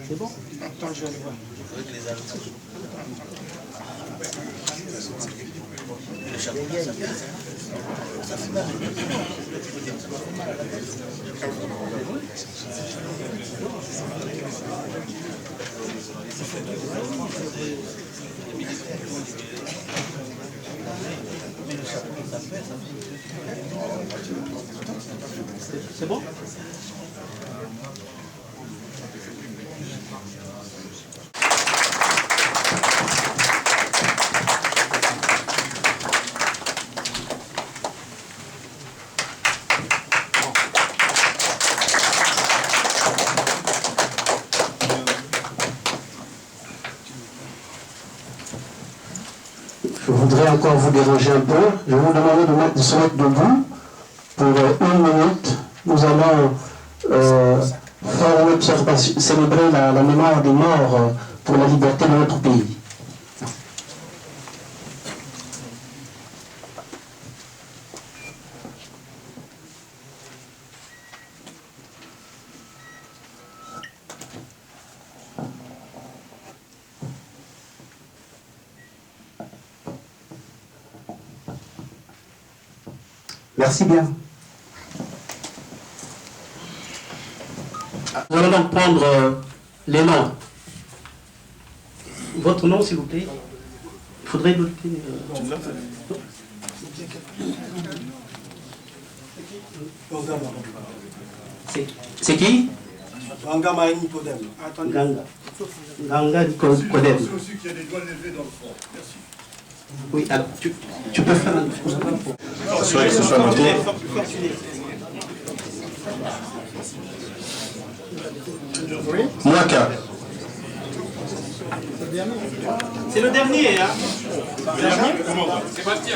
C'est bon? Attends, je vais aller voir. C'est bon? Je voudrais encore vous déranger un peu. Je vais vous demander de se mettre debout pour 1 minute. Nous allons faire une observation, célébrer la mémoire des morts pour la liberté de notre pays. Merci bien. Nous allons donc prendre les noms. Votre nom, s'il vous plaît. Il faudrait noter. C'est qui? Ganga Maï Nicodème. Ganga Nicodème. C'est aussi qu'il y a des doigts levés dans le front. Merci. Oui, alors tu peux faire un... Soyez que ce soit noté. Mouaka. C'est le dernier, hein? Le dernier? Sébastien.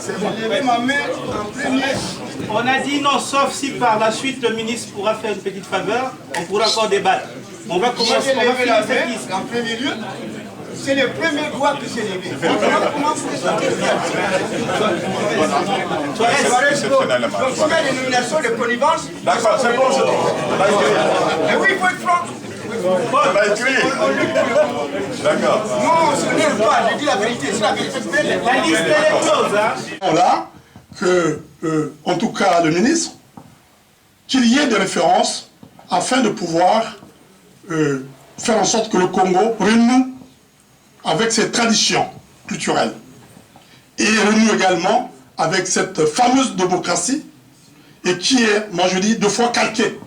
C'est bon. Levez ma main en premier. On a dit non, sauf si par la suite le ministre pourra faire une petite faveur, on pourra encore débattre. On va commencer, on va finir cette liste. En premier lieu, c'est le premier doigt que c'est levé. On va commencer ça. Donc s'il y a des nominations de connivence, d'accord, c'est bon, c'est bon. mais oui, il faut être franc. On l'a écrit. D'accord. Non, ce n'est pas, je dis la vérité, c'est la vérité. La liste est close, hein. Là, que, en tout cas, le ministre, qu'il y ait des références afin de pouvoir faire en sorte que le Congo renoue avec ses traditions culturelles et renoue également avec cette fameuse démocratie et qui est, moi je dis, 2 fois calquée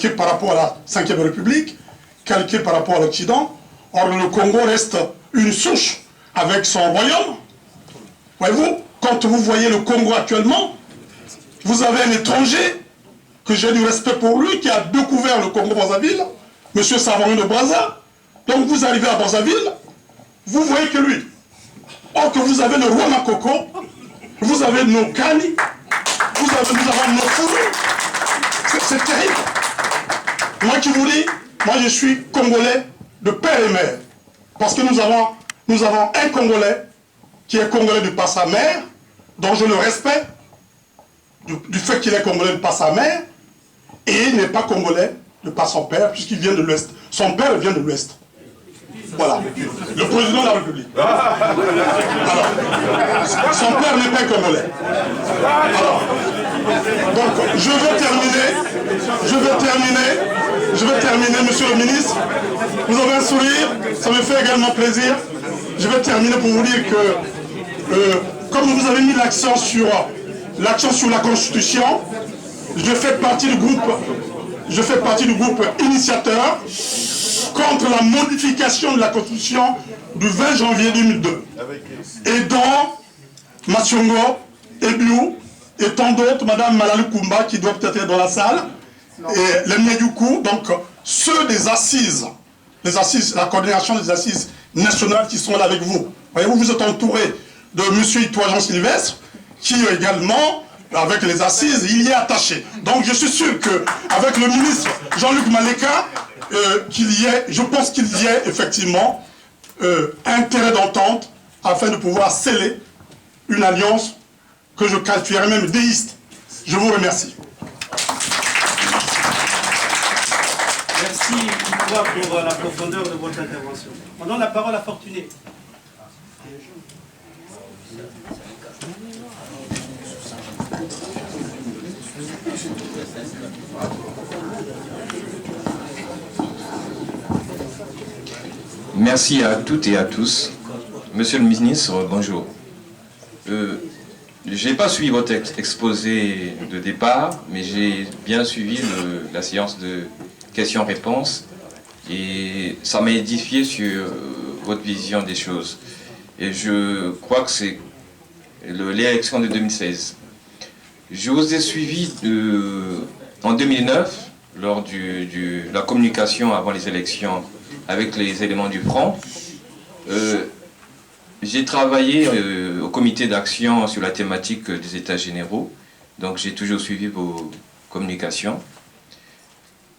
par rapport à la 5e République, calquée par rapport à l'Occident. Or le Congo reste une souche avec son royaume. Voyez-vous, quand vous voyez le Congo actuellement, vous avez un étranger que j'ai du respect pour lui, qui a découvert le Congo-Brazzaville, M. Savarin de Brazza. Donc vous arrivez à Brazzaville, vous voyez que lui. Or que vous avez le roi Makoko, vous avez nos Kani, nous avons nos fourrus. C'est terrible. Moi qui vous dis, moi je suis Congolais de père et mère. Parce que nous avons un Congolais qui est Congolais de par sa mère, dont je le respecte, du fait qu'il est Congolais de par sa mère, et il n'est pas Congolais de par son père, puisqu'il vient de l'Ouest. Son père vient de l'Ouest. Voilà. Le président de la République. Alors, son père n'est pas Congolais. Alors, donc, je vais terminer, monsieur le ministre. Vous avez un sourire, ça me fait également plaisir. Je vais terminer pour vous dire que, comme vous avez mis l'accent sur la Constitution, je fais partie du groupe initiateur contre la modification de la Constitution du 20 janvier 2002. Et dont Massiongo, Ebiou et tant d'autres, Madame Malali Koumba, qui doit peut-être être dans la salle, et les Miedoukou, donc ceux des assises, la coordination des assises nationales qui sont là avec vous. Voyez-vous, vous êtes entouré de M. Itoua Jean Sylvestre, qui également, avec les assises, il y est attaché. Donc je suis sûr qu'avec le ministre Jean-Luc Maleka, je pense qu'il y ait effectivement intérêt d'entente afin de pouvoir sceller une alliance que je qualifierais même déiste. Je vous remercie. Merci pour la profondeur de votre intervention. On donne la parole à Fortuné. Merci à toutes et à tous. Monsieur le ministre, bonjour. Je n'ai pas suivi votre exposé de départ, mais j'ai bien suivi la séance de questions-réponses et ça m'a édifié sur votre vision des choses. Et je crois que c'est l'élection de 2016. Je vous ai suivi en 2009, lors de la communication avant les élections avec les éléments du front. J'ai travaillé au comité d'action sur la thématique des États généraux, donc j'ai toujours suivi vos communications.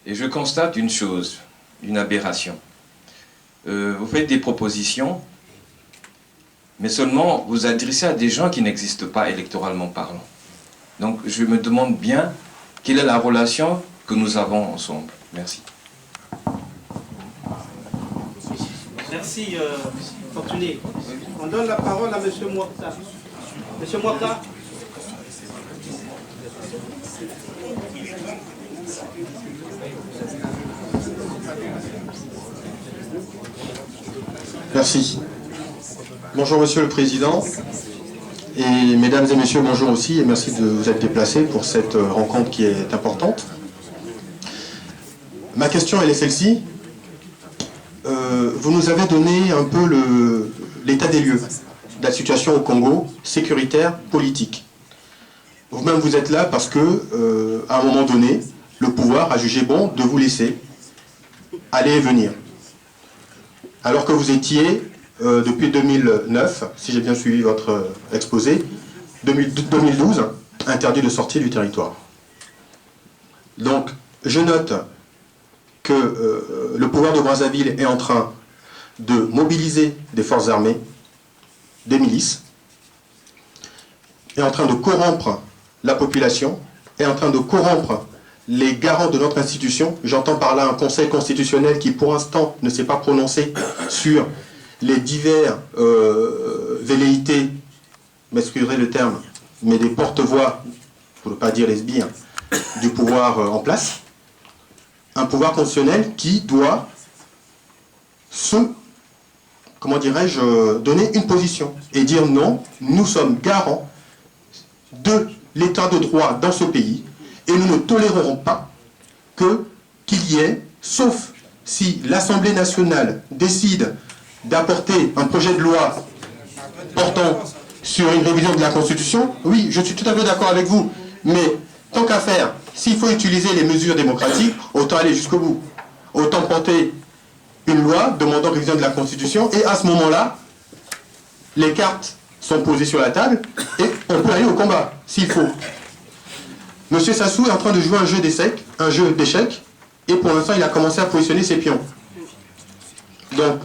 Et je constate une chose, une aberration. Vous faites des propositions, mais seulement vous adressez à des gens qui n'existent pas électoralement parlant. Donc je me demande bien quelle est la relation que nous avons ensemble. Merci. Merci, Fortuné. On donne la parole à M. Mouakta. M. Mouakta. Merci. Bonjour Monsieur le Président. Et mesdames et messieurs, bonjour aussi. Et merci de vous être déplacés pour cette rencontre qui est importante. Ma question, elle est celle-ci. Vous nous avez donné un peu l'état des lieux de la situation au Congo, sécuritaire, politique. Vous-même, vous êtes là parce que, à un moment donné, le pouvoir a jugé bon de vous laisser aller et venir. Alors que vous étiez, depuis 2009, si j'ai bien suivi votre exposé, 2012, interdit de sortir du territoire. Donc, je note que le pouvoir de Brazzaville est en train de mobiliser des forces armées, des milices, est en train de corrompre la population, est en train de corrompre les garants de notre institution, j'entends par là un conseil constitutionnel qui pour l'instant ne s'est pas prononcé sur les divers velléités, m'excuserez le terme, mais des porte-voix, pour ne pas dire lesbiens, du pouvoir en place, un pouvoir constitutionnel qui doit comment dirais-je, donner une position et dire non, nous sommes garants de l'état de droit dans ce pays et nous ne tolérerons pas qu'il y ait, sauf si l'Assemblée nationale décide d'apporter un projet de loi portant sur une révision de la Constitution, oui, je suis tout à fait d'accord avec vous, mais tant qu'à faire, s'il faut utiliser les mesures démocratiques, autant aller jusqu'au bout. Autant porter une loi demandant révision de la Constitution, et à ce moment-là, les cartes sont posées sur la table, et on peut aller au combat, s'il faut. Monsieur Sassou est en train de jouer un jeu d'échecs, et pour l'instant, il a commencé à positionner ses pions. Donc,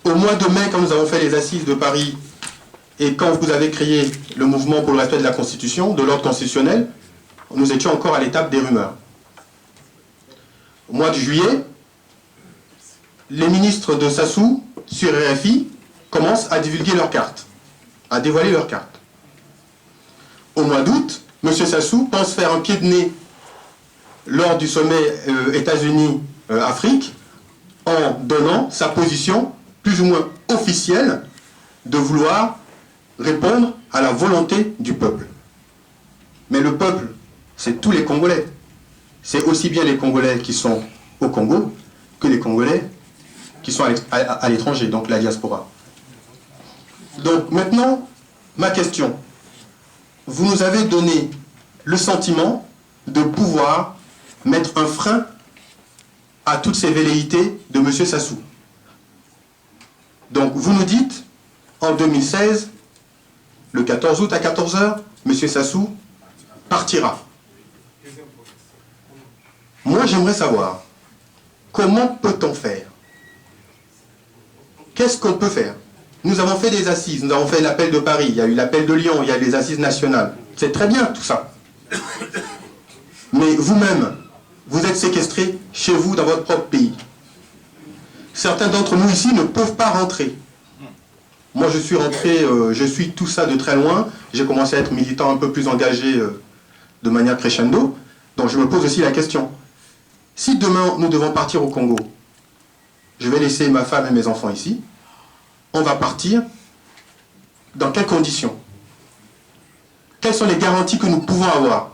au mois de mai, quand nous avons fait les assises de Paris, et quand vous avez créé le mouvement pour le respect de la Constitution, de l'ordre constitutionnel, nous étions encore à l'étape des rumeurs. Au mois de juillet, les ministres de Sassou, sur RFI, commencent à divulguer leurs cartes, à dévoiler leurs cartes. Au mois d'août, M. Sassou pense faire un pied de nez lors du sommet États-Unis-Afrique en donnant sa position plus ou moins officielle de vouloir répondre à la volonté du peuple. Mais le peuple, c'est tous les Congolais. C'est aussi bien les Congolais qui sont au Congo que les Congolais qui sont à l'étranger, donc la diaspora. Donc maintenant, ma question. Vous nous avez donné le sentiment de pouvoir mettre un frein à toutes ces velléités de M. Sassou. Donc vous nous dites, en 2016, le 14 août à 14 h, M. Sassou partira. Moi, j'aimerais savoir, comment peut-on faire? Qu'est-ce qu'on peut faire? Nous avons fait des assises, nous avons fait l'appel de Paris, il y a eu l'appel de Lyon, il y a eu les assises nationales. C'est très bien tout ça. Mais vous-même, vous êtes séquestré chez vous, dans votre propre pays. Certains d'entre nous ici ne peuvent pas rentrer. Moi, je suis rentré, je suis tout ça de très loin. J'ai commencé à être militant un peu plus engagé de manière crescendo. Donc je me pose aussi la question. Si demain, nous devons partir au Congo, je vais laisser ma femme et mes enfants ici, on va partir dans quelles conditions? Quelles sont les garanties que nous pouvons avoir?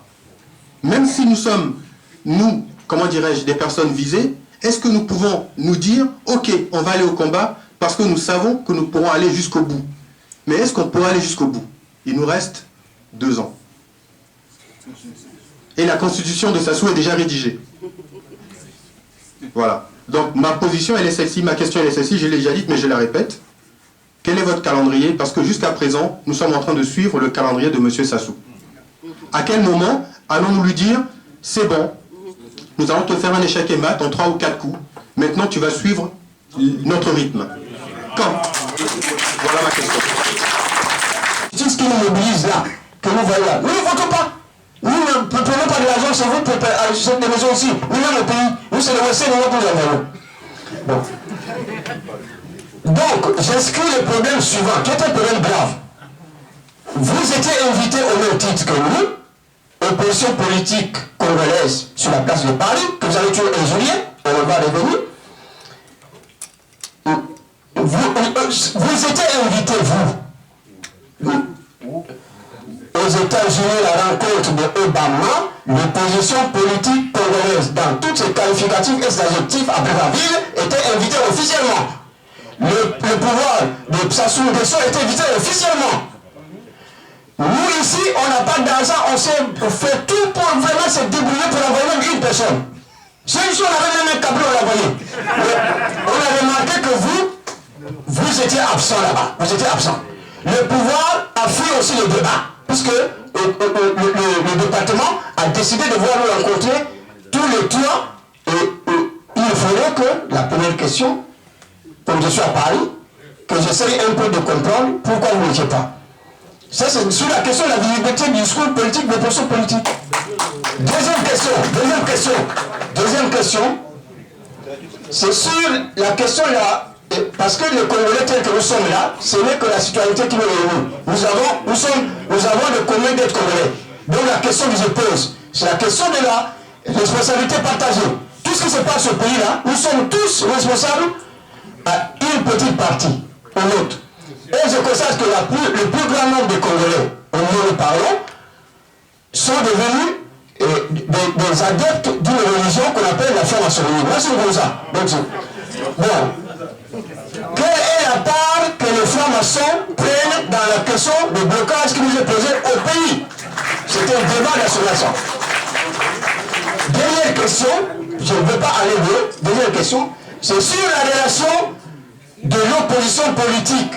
Même si nous sommes, nous, comment dirais-je, des personnes visées, est-ce que nous pouvons nous dire, ok, on va aller au combat parce que nous savons que nous pourrons aller jusqu'au bout. Mais est-ce qu'on pourra aller jusqu'au bout? Il nous reste 2 ans. Et la constitution de Sassou est déjà rédigée. Voilà. Donc ma position, elle est celle-ci, ma question, elle est celle-ci, je l'ai déjà dite, mais je la répète. Quel est votre calendrier? Parce que jusqu'à présent, nous sommes en train de suivre le calendrier de M. Sassou. À quel moment allons-nous lui dire, c'est bon, nous allons te faire un échec et mat en 3 ou 4 coups, maintenant tu vas suivre notre rythme? Quand? Voilà ma question. C'est ce qui nous mobilise là, que nous voyons là. Nous ne votons pas. Nous ne prenons pas de l'argent chez vous pour cette maison ici. Nous, dans le pays, nous, c'est le West, nous, pour les envoyer. Bon. Donc, j'inscris le problème suivant, qui est un problème grave. Vous étiez invité au même titre que nous, opposition politique congolaise sur la place de Paris, que vous avez toujours injurié, on va revenir. Vous étiez invité, vous, aux États-Unis, la rencontre de Obama, l'opposition politique congolaise, dans tous ses qualificatifs et ses adjectifs à Brazzaville, était invité officiellement. Le pouvoir de Sassou Nguesso était invité officiellement. Nous ici, on n'a pas d'argent, on s'est fait tout pour vraiment se débrouiller pour envoyer même une personne. Si on avait même un câble, on l'envoyait. On a remarqué que vous étiez absent là-bas. Vous étiez absent. Le pouvoir a fui aussi le débat, puisque le département a décidé de voir nous rencontrer tous les tours. Et il faudrait que la première question, comme je suis à Paris, que j'essaye un peu de comprendre pourquoi vous n'étiez pas. Ça, c'est sur la question de la visibilité du discours politique, de l'opposition politique. Deuxième question, c'est sur la question là, parce que les Congolais tels que nous sommes là, ce n'est que la citoyenneté qui nous réunit. Nous avons le commun d'être Congolais. Donc la question que je pose, c'est la question de la responsabilité partagée. Tout ce qui se passe au pays là, nous sommes tous responsables à une petite partie, ou l'autre. Et je constate que le plus grand nombre de Congolais, au moment où nous parlons, sont devenus des adeptes d'une religion qu'on appelle la franc-maçonnerie. Moi, c'est comme ça. Donc, bon. Quelle est la part que les francs-maçons prennent dans la question de blocage qui nous est posée au pays? C'était un débat national. Dernière question, je ne veux pas aller loin. Dernière question, c'est sur la relation de l'opposition politique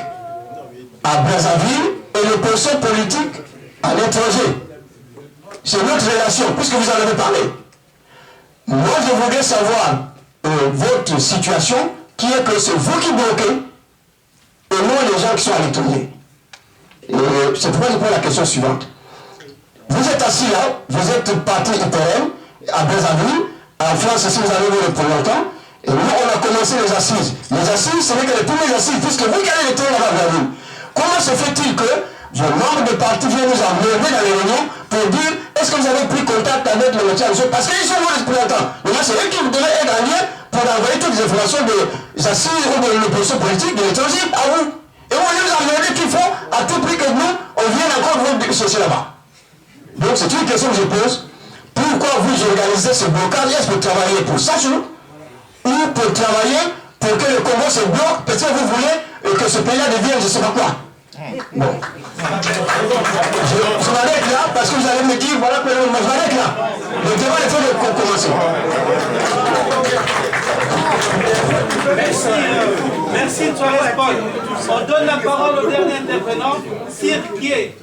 à Brazzaville et l'opposition politique à l'étranger. C'est notre relation, puisque vous en avez parlé. Moi, je voudrais savoir votre situation, qui est que c'est vous qui bloquez, et non les gens qui sont à l'étranger. C'est pourquoi je pose la question suivante. Vous êtes assis là, vous êtes parti IPM, à Brazzaville, en France, si vous avez vu pour longtemps, et nous, on a commencé les assises. Les assises, ce n'est que les premières assises, puisque vous qui allez les terrains à Brazzaville. Comment se fait-il que vos membres de parti viennent nous emmener dans les réunions pour dire est-ce que vous avez pris contact avec le métier? Parce qu'ils sont vos représentants. Mais là, c'est eux qui vous devaient être en lien pour envoyer toutes les informations des assises ou de l'opposition politique de l'étranger à vous. Et on nous emmener qu'il faut à tout prix que nous, on vienne encore vous chercher là-bas. Donc c'est une question que je pose. Pourquoi vous organisez ce blocage? Est-ce que vous travaillez pour ça chez nous? Ou pour travailler pour que le Congo se bloque? Peut-être que vous voulez que ce pays-là devienne je ne sais pas quoi. Bon. Je m'arrête là parce que vous allez me dire voilà que je m'arrête là. Le débat est fait de commencer. Merci de toi, Paul. On donne la parole au dernier intervenant, Sir Pied.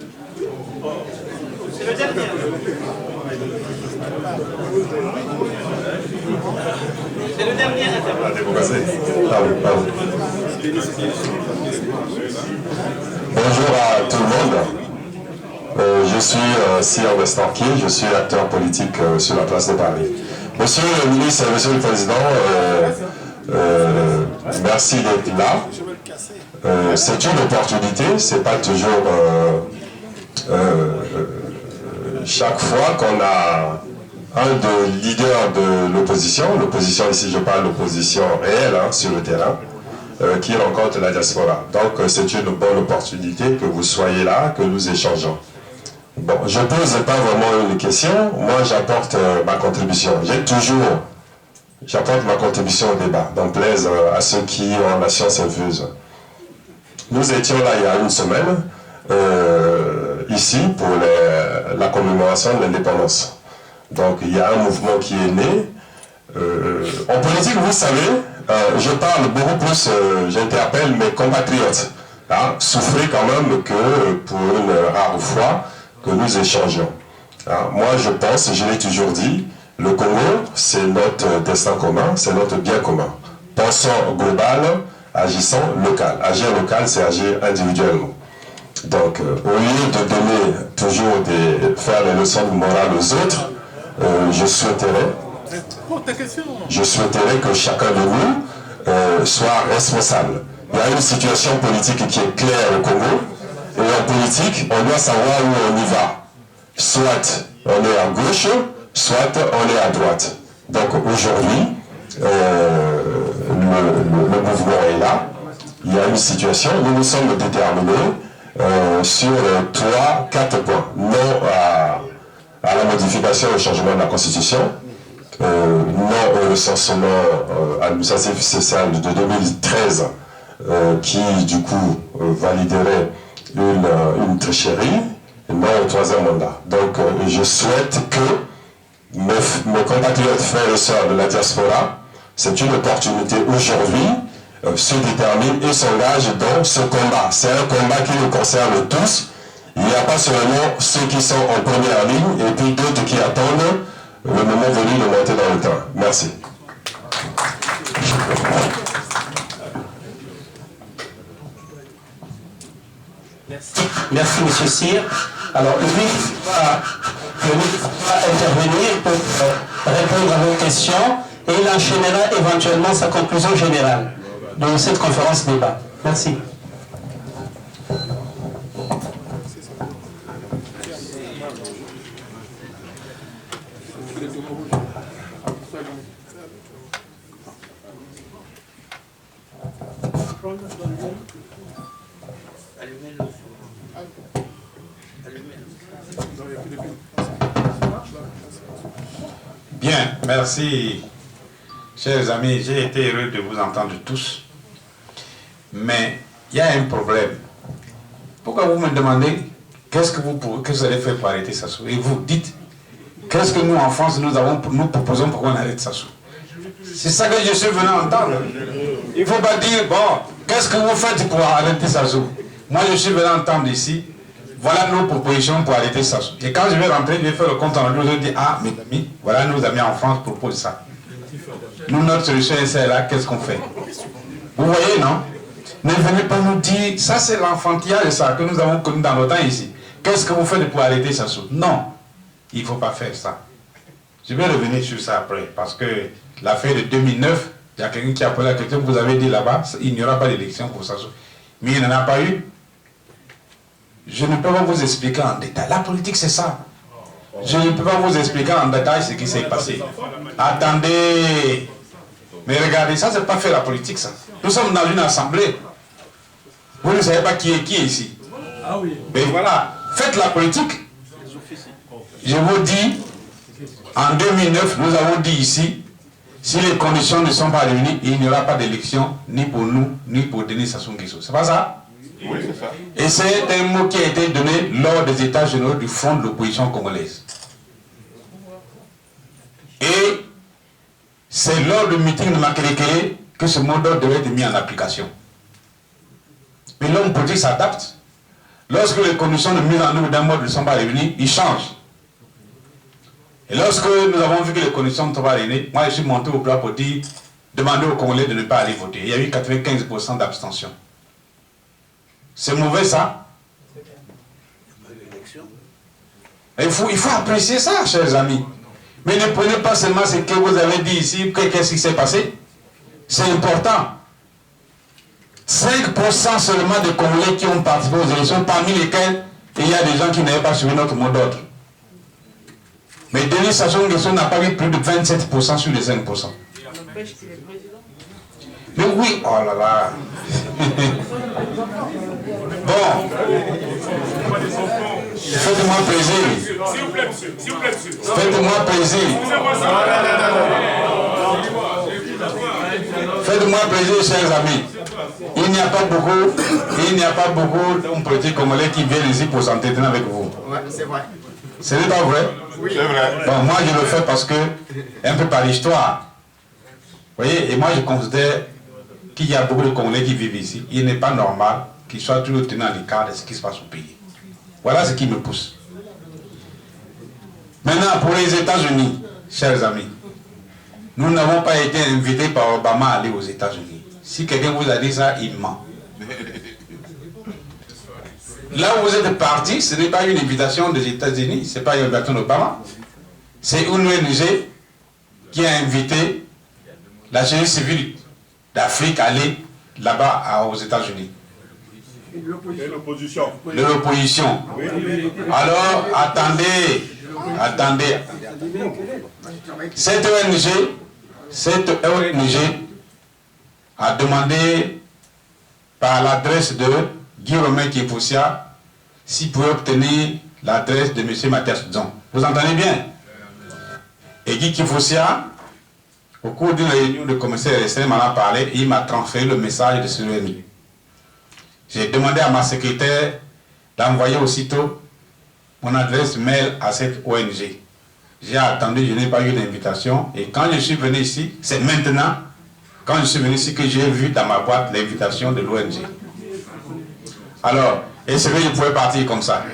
C'est le dernier. C'est le dernier intervenant. Bonjour à tout le monde. Je suis Sir Westorki, je suis acteur politique sur la place de Paris. Monsieur le ministre, monsieur le président, merci d'être là. C'est une opportunité, c'est pas toujours chaque fois qu'on a un des leaders de l'opposition ici je parle d'opposition réelle sur le terrain, qui rencontre la diaspora. Donc c'est une bonne opportunité que vous soyez là, que nous échangeons. Bon, je ne pose pas vraiment une question, moi j'apporte ma contribution. J'apporte ma contribution au débat, donc plaise à ceux qui ont la science infuse. Nous étions là il y a une semaine, ici pour la commémoration de l'indépendance. Donc il y a un mouvement qui est né. En politique, vous savez, je parle beaucoup plus, j'interpelle mes compatriotes. Souffrez quand même que pour une rare fois que nous échangeons. Moi je pense, je l'ai toujours dit, le Congo c'est notre destin commun, c'est notre bien commun. Pensons global, agissons local. Agir local, c'est agir individuellement. Donc au lieu de donner toujours faire les leçons de morale aux autres, je souhaiterais que chacun de nous soit responsable. Il y a une situation politique qui est claire au Congo, et en politique, on doit savoir où on y va. Soit on est à gauche, soit on est à droite. Donc aujourd'hui, le mouvement est là, il y a une situation, nous nous sommes déterminés sur 3-4 points. Non à la modification et au changement de la Constitution, non au recensement administratif social de 2013 qui du coup validerait une tricherie, non au 3e mandat. Donc je souhaite que mes compatriotes frères et sœurs de la diaspora, c'est une opportunité aujourd'hui, se déterminent et s'engagent dans ce combat. C'est un combat qui nous concerne tous. Il n'y a pas seulement ceux qui sont en première ligne et puis d'autres qui attendent le moment venu de monter dans le train. Merci. Merci. Merci, M. Cyr. Alors, lui va intervenir pour répondre à vos questions et il enchaînera éventuellement sa conclusion générale de cette conférence débat. Merci. Bien, merci, chers amis. J'ai été heureux de vous entendre tous. Mais il y a un problème. Pourquoi vous me demandez qu'est-ce que vous allez faire pour arrêter Sassou? Et vous dites, qu'est-ce que nous en France nous proposons pour qu'on arrête Sassou? C'est ça que je suis venu entendre. Il ne faut pas dire, bon, qu'est-ce que vous faites pour arrêter Sassou? Moi, je suis venu entendre ici, voilà nos propositions pour arrêter Sassou. Et quand je vais rentrer, je vais faire le compte en rendu, je vais dire, ah, mes amis, voilà nos amis en France proposent ça. Nous, notre solution est celle-là, qu'est-ce qu'on fait? Vous voyez, non? Ne venez pas nous dire, ça c'est l'enfantillage ça que nous avons connu dans nos temps ici. Qu'est-ce que vous faites pour arrêter Sassou? Non, il ne faut pas faire ça. Je vais revenir sur ça après, parce que l'affaire de 2009, il y a quelqu'un qui a posé la question, vous avez dit là-bas, il n'y aura pas d'élection pour Sassou. Mais il n'y en a pas eu. Je ne peux pas vous expliquer en détail. La politique, c'est ça. Je ne peux pas vous expliquer en détail ce qui s'est passé. Attendez. Mais regardez, ça, c'est pas fait la politique, ça. Nous sommes dans une assemblée. Vous ne savez pas qui est ici. Ah oui. Mais voilà, faites la politique. Je vous dis, en 2009, nous avons dit ici, si les conditions ne sont pas réunies, il n'y aura pas d'élection, ni pour nous, ni pour Denis Sassou Nguesso. C'est pas ça? Oui, c'est ça. Et c'est un mot qui a été donné lors des états généraux du Front de l'opposition congolaise. Et c'est lors du meeting de Makelekele que ce mot d'ordre devait être mis en application. Mais l'homme politique s'adapte. Lorsque les conditions de mise en œuvre d'un mode ne sont pas réunies, il change. Et lorsque nous avons vu que les conditions ne sont pas réunies, moi je suis monté au plat pour dire, demander aux Congolais de ne pas aller voter. Il y a eu 95% d'abstention. C'est mauvais ça? Il faut apprécier ça, chers amis. Mais ne prenez pas seulement ce que vous avez dit ici, qu'est-ce qui s'est passé. C'est important. 5% seulement de Congolais qui ont participé aux élections, parmi lesquels il y a des gens qui n'avaient pas suivi notre mot d'ordre. Mais Denis Sassou Nguesso n'a pas eu plus de 27% sur les 5%. Mais oui, oh là là. Bon. Faites-moi plaisir. Faites-moi plaisir. Faites-moi plaisir, chers amis. Il n'y a pas beaucoup d'hommes politiques congolais qui viennent ici pour s'entretenir avec vous. Ouais, c'est vrai. Ce n'est pas vrai? Oui, c'est vrai. Bon, moi je le fais parce que, un peu par l'histoire. Vous voyez, et moi je considère qu'il y a beaucoup de Congolais qui vivent ici. Il n'est pas normal qu'ils soient toujours tenus à l'écart de ce qui se passe au pays. Voilà ce qui me pousse. Maintenant, pour les États-Unis, chers amis, nous n'avons pas été invités par Obama à aller aux États-Unis. Si quelqu'un vous a dit ça, il ment. Là où vous êtes partis, ce n'est pas une invitation des États-Unis, ce n'est pas une invitation d'Obama. C'est une ONG qui a invité la société civile d'Afrique à aller là-bas aux États-Unis. Et l'opposition. De l'opposition. Alors, attendez. Cette ONG a demandé par l'adresse de Guy Romain Kifosia s'il pouvait obtenir l'adresse de M. Mathias Dzon. Vous entendez bien? Et Guy Kifosia, au cours d'une réunion de commissaire RSN, m'en a parlé et il m'a transféré le message de ce ONG. J'ai demandé à ma secrétaire d'envoyer aussitôt mon adresse mail à cette ONG. J'ai attendu, je n'ai pas eu d'invitation. Et quand je suis venu ici, c'est maintenant, quand je suis venu ici, que j'ai vu dans ma boîte l'invitation de l'ONG. Alors, et c'est vrai que je pouvais partir comme ça.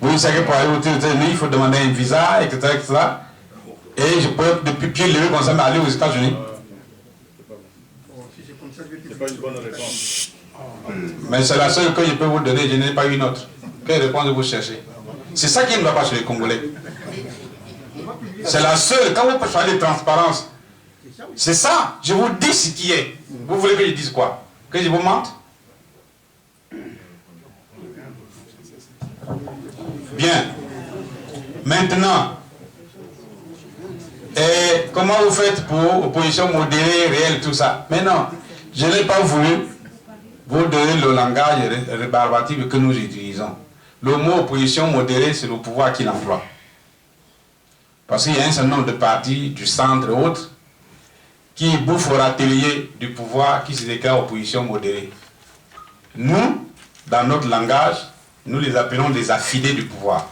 Vous savez, pour aller aux États-Unis, il faut demander un visa, etc. Et je peux, depuis pied levé comme ça, aller aux États-Unis. C'est pas une bonne réponse. Mais c'est la seule que je peux vous donner, je n'ai pas une autre. quelle réponse vous cherchez? C'est ça qui ne va pas chez les Congolais. C'est la seule. Quand vous parlez de transparence, c'est ça. Je vous dis ce qui est. Vous voulez que je dise quoi? Que je vous mente? Bien. Maintenant, et comment vous faites pour opposition modérée, réelle, tout ça? Mais non, je n'ai pas voulu vous donner le langage rébarbatif que nous utilisons. Le mot opposition modérée, c'est le pouvoir qui l'emploie. Parce qu'il y a un certain nombre de partis du centre et autres qui bouffent au râtelier du pouvoir qui se déclarent opposition modérée. Nous, dans notre langage, nous les appelons des affidés du pouvoir.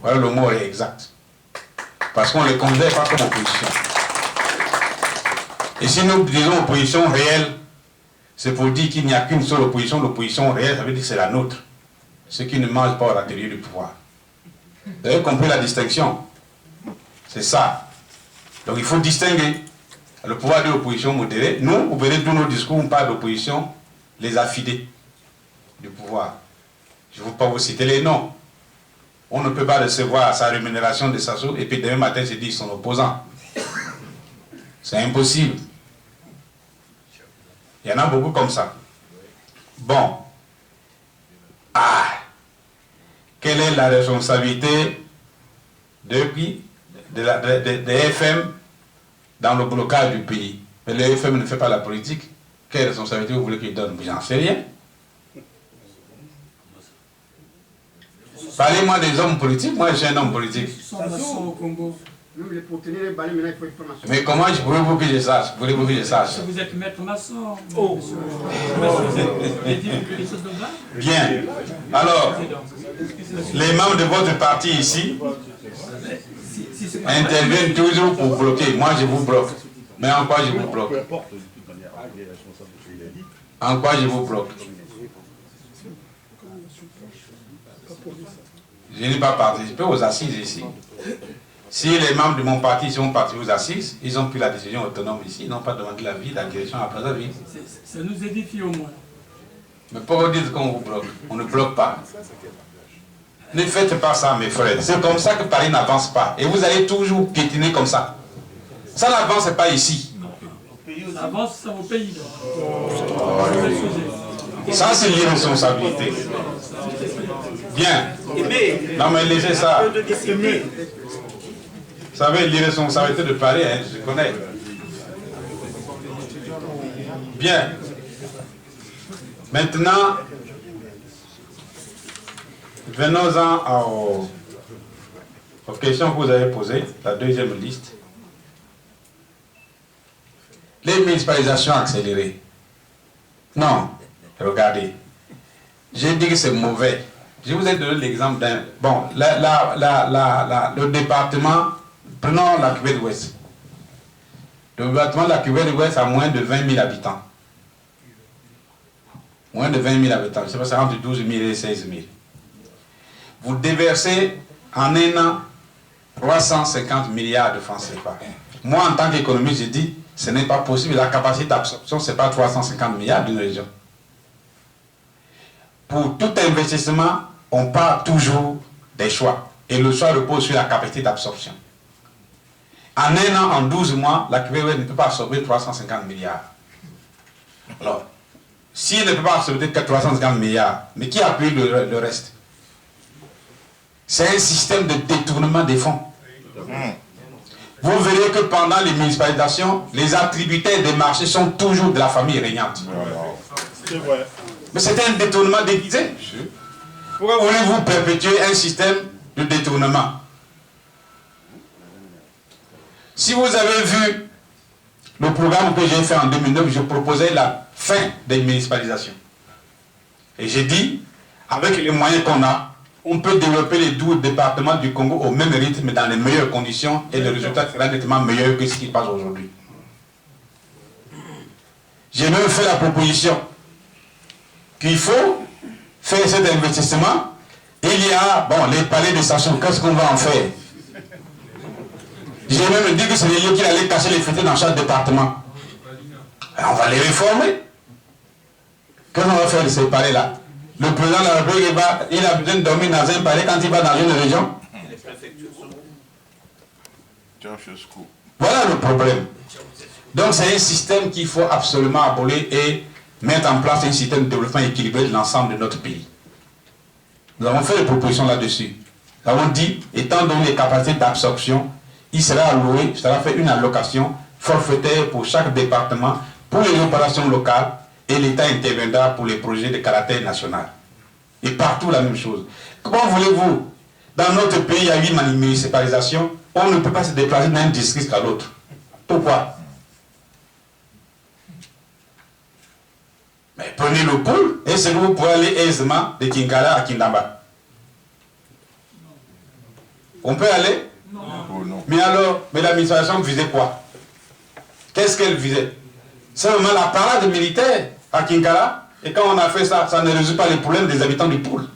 Voilà, le mot est exact. Parce qu'on ne les considère pas comme opposition. Et si nous disons opposition réelle, c'est pour dire qu'il n'y a qu'une seule opposition. L'opposition réelle, ça veut dire que c'est la nôtre. Ceux qui ne mangent pas au râtelier du pouvoir. Vous avez compris la distinction? C'est ça. Donc il faut distinguer le pouvoir de l'opposition modérée. Nous, vous verrez tous nos discours, on parle d'opposition, les affidés du pouvoir. Je ne veux pas vous citer les noms. On ne peut pas recevoir sa rémunération de SASO et puis demain matin se dire qu'ils sont opposants. C'est impossible. Il y en a beaucoup comme ça. Bon. Ah. Quelle est la responsabilité depuis de FM dans le blocage du pays? Mais le FM ne fait pas la politique. Quelle responsabilité vous voulez qu'il donne? J'en sais rien. Parlez-moi des hommes politiques. Moi, je suis un homme politique. Mais comment voulez-vous que je sache? Voulez-vous que je sache? Vous êtes maître maçon. Bien. Alors, les membres de votre parti ici interviennent toujours pour bloquer. Moi, je vous bloque. Mais en quoi je vous bloque? En quoi je vous bloque? Je n'ai pas participé aux assises ici. Si les membres de mon parti sont partis aux assises, ils ont pris la décision autonome ici, ils n'ont pas demandé l'avis d'acquisition après avis. Ça nous édifie au moins. Mais pour vous dire qu'on vous bloque, on ne bloque pas. Ne faites pas ça, mes frères. C'est comme ça que Paris n'avance pas. Et vous allez toujours piétiner comme ça. Ça n'avance pas ici. Ça avance au pays. Ça, c'est l'irresponsabilité. Bien. Non, mais laissez ça. Vous savez, l'irresponsabilité de Paris, hein, je connais. Bien. Maintenant, venons-en aux questions que vous avez posées, la deuxième liste. Les municipalisations accélérées. Non, regardez. J'ai dit que c'est mauvais. Je vous ai donné l'exemple d'un... Bon, le département, prenons la Cuvette Ouest. Le département de la Cuvette Ouest a moins de 20 000 habitants. Moins de 20 000 habitants. Je sais pas, c'est entre 12 000 et 16 000. Vous déversez en un an 350 milliards de francs CFA. Moi, en tant qu'économiste, je dis, ce n'est pas possible. La capacité d'absorption, ce n'est pas 350 milliards d'une région. Pour tout investissement, on part toujours des choix. Et le choix repose sur la capacité d'absorption. En un an, en 12 mois, la Cuvette ne peut pas absorber 350 milliards. Alors, s'il ne peut pas absorber que 350 milliards, mais qui appuie le reste? C'est un système de détournement des fonds. Vous verrez que pendant les municipalisations, les attributaires des marchés sont toujours de la famille régnante. C'est vrai. Mais c'est un détournement déguisé. Pourquoi voulez-vous perpétuer un système de détournement? Si vous avez vu le programme que j'ai fait en 2009, je proposais la fin des municipalisations. Et j'ai dit, avec les moyens qu'on a, on peut développer les 12 départements du Congo au même rythme, dans les meilleures conditions, et le résultat sera nettement meilleur que ce qui passe aujourd'hui. J'ai même fait la proposition qu'il faut faire cet investissement. Il y a, bon, les palais de Sachon, qu'est-ce qu'on va en faire? J'ai même dit que c'est les lieux qui allaient cacher les fêtes dans chaque département. Alors on va les réformer. Qu'est-ce qu'on va faire de ces palais-là? Le président de la République, il a besoin de dormir dans un palais quand il va dans une région. Voilà le problème. Donc c'est un système qu'il faut absolument abolir et mettre en place un système de développement équilibré de l'ensemble de notre pays. Nous avons fait des propositions là-dessus. Nous avons dit, étant donné les capacités d'absorption, il sera alloué, sera fait une allocation forfaitaire pour chaque département, pour les opérations locales, et l'État interviendra pour les projets de caractère national. Et partout la même chose. Comment voulez-vous? Dans notre pays, il y a une municipalisation, on ne peut pas se déplacer d'un district à l'autre. Pourquoi? Mais prenez le pôle, et c'est que vous pouvez aller aisément de Kinkala à Kindamba. On peut aller? Non. Mais alors, mais l'administration visait quoi? Qu'est-ce qu'elle visait? Seulement la parade militaire à Kinkala, et quand on a fait ça, ça ne résout pas les problèmes des habitants du pôle.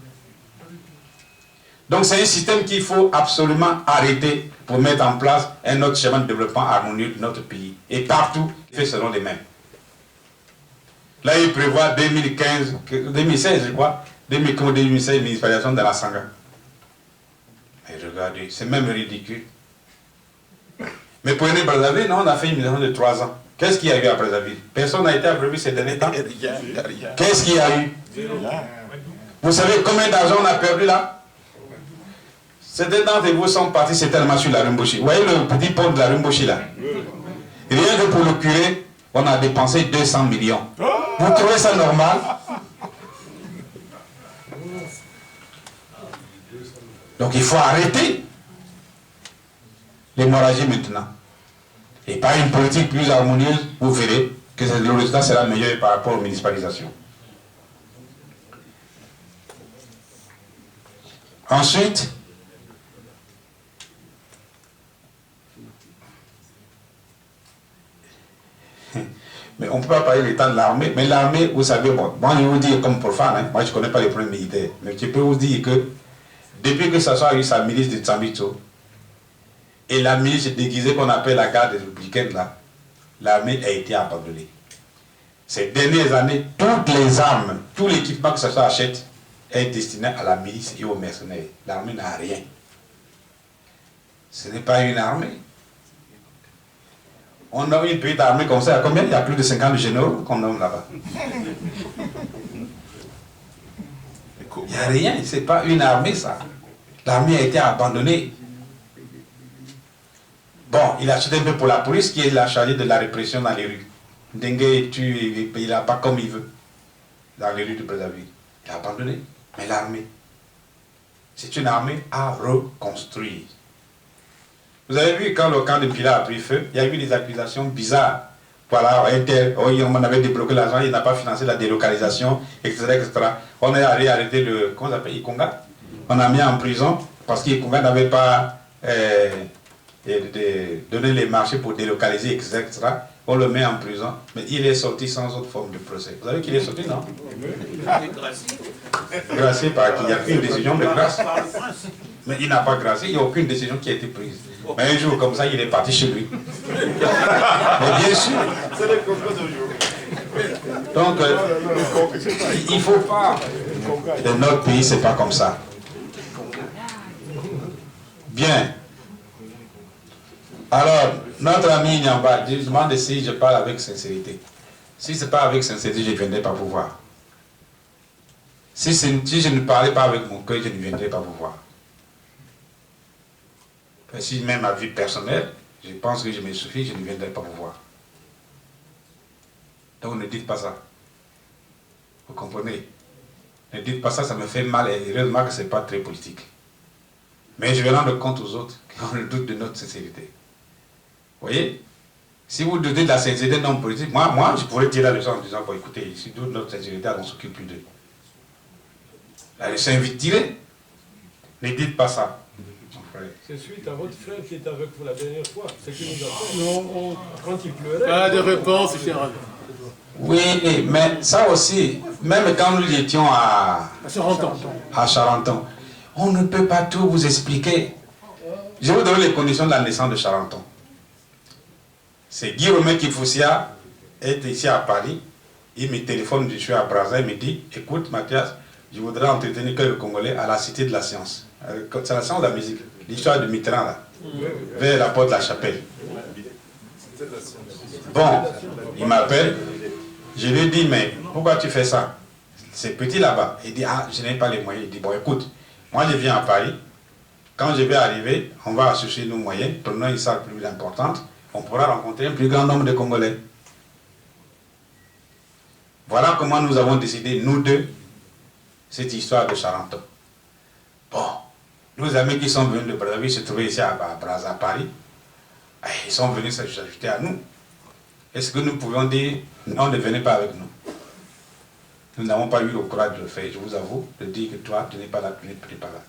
Donc c'est un système qu'il faut absolument arrêter pour mettre en place un autre schéma de développement harmonieux de notre pays. Et partout, les faits seront les mêmes. Là, il prévoit 2016, je crois, 2016, municipalisation de la Sangha. Et regardez, c'est même ridicule. Mais pour une Brazzaville, non, on a fait une municipalisation de 3 ans. Qu'est-ce qu'il y a eu à Brazzaville? Personne n'a été approuvé ces derniers temps. Qu'est-ce qu'il y a eu? Vous savez combien d'argent on a perdu là? Certains d'entre vous sont partis certainement sur la Rumboshi. Vous voyez le petit pont de la Rumboshi là? Rien que pour le curé, on a dépensé 200 millions. Vous trouvez ça normal? Donc il faut arrêter l'hémorragie maintenant. Et par une politique plus harmonieuse, vous verrez que le résultat sera meilleur par rapport aux municipalisations. Ensuite, mais on ne peut pas parler de l'état de l'armée, mais l'armée, vous savez, bon, moi je vous dis comme profane, hein, moi je ne connais pas les problèmes militaires, mais je peux vous dire que depuis que ça soit eu sa milice de Tsambito, et la milice déguisée qu'on appelle la garde républicaine, là, l'armée a été abandonnée. Ces dernières années, toutes les armes, tout l'équipement que ça soit achète est destiné à la milice et aux mercenaires. L'armée n'a rien. Ce n'est pas une armée. On a une petite armée comme ça, combien? Il y a plus de 50 généraux qu'on nomme là-bas. Il n'y a rien, ce n'est pas une armée ça. L'armée a été abandonnée. Bon, il a acheté un peu pour la police qui est la chargée de la répression dans les rues. Dengue tue, il n'a pas comme il veut. Dans les rues de Brazzaville. Il a abandonné. Mais l'armée, c'est une armée à reconstruire. Vous avez vu quand le camp de Pila a pris feu, il y a eu des accusations bizarres. Voilà, on avait débloqué l'argent, il n'a pas financé la délocalisation, etc. etc. On est allé arrêter le, comment ça s'appelle, Ikonga. On a mis en prison parce qu'Ikonga n'avait pas donné les marchés pour délocaliser, etc., etc. On le met en prison, mais il est sorti sans autre forme de procès. Vous savez qu'il est sorti, non? Gracié par qui? Il n'y a qu'une décision de grâce. Mais il n'a pas gracié, il n'y a aucune décision qui a été prise. Mais un jour comme ça, il est parti chez lui. Mais bien sûr. Donc, il ne faut pas. Dans notre pays, ce n'est pas comme ça. Bien. Alors, notre ami Nyamba, je demande si je parle avec sincérité. Si ce n'est pas avec sincérité, je ne viendrai pas vous voir. Si je ne parlais pas avec mon cœur, je ne viendrai pas vous voir. Si même à vie personnelle, je pense que je me suffis, je ne viendrai pas vous voir. Donc ne dites pas ça. Vous comprenez? Ne dites pas ça, ça me fait mal et heureusement que ce n'est pas très politique. Mais je vais rendre compte aux autres qui ont le doute de notre sincérité. Vous voyez? Si vous doutez de la sincérité non politique, moi je pourrais dire la leçon en disant, bon écoutez, si doute de notre sincérité, on ne s'occupe plus d'eux. La leçon est vite tirée. Ne dites pas ça. C'est suite à votre frère qui était avec vous la dernière fois. C'est qui nous a fait. Non, quand il pleurait. Pas de réponse, général. Oui, mais ça aussi, même quand nous étions à Charenton, on ne peut pas tout vous expliquer. Je vais vous donner les conditions de la naissance de Charenton. C'est Guy Romain Kifoussia est ici à Paris. Il me téléphone, je suis à Brazza, il me dit, écoute Mathias, je voudrais entretenir quelques Congolais à la Cité de la Science. C'est la science de la musique. L'histoire de Mitterrand, là, vers la porte de la Chapelle. Bon, il m'appelle. Je lui dis, mais pourquoi tu fais ça? C'est petit là-bas. Il dit, ah, je n'ai pas les moyens. Il dit, bon, écoute, moi je viens à Paris. Quand je vais arriver, on va associer nos moyens, prenons une salle plus importante, on pourra rencontrer un plus grand nombre de Congolais. Voilà comment nous avons décidé, nous deux, cette histoire de Charenton. Bon, nos amis qui sont venus de Brazzaville se trouvaient ici à Paris, ils sont venus s'ajouter à nous. Est-ce que nous pouvions dire, non, ne venez pas avec nous? Nous n'avons pas eu le courage de le faire, je vous avoue, de dire que toi, tu n'es pas là, tu n'es pas là.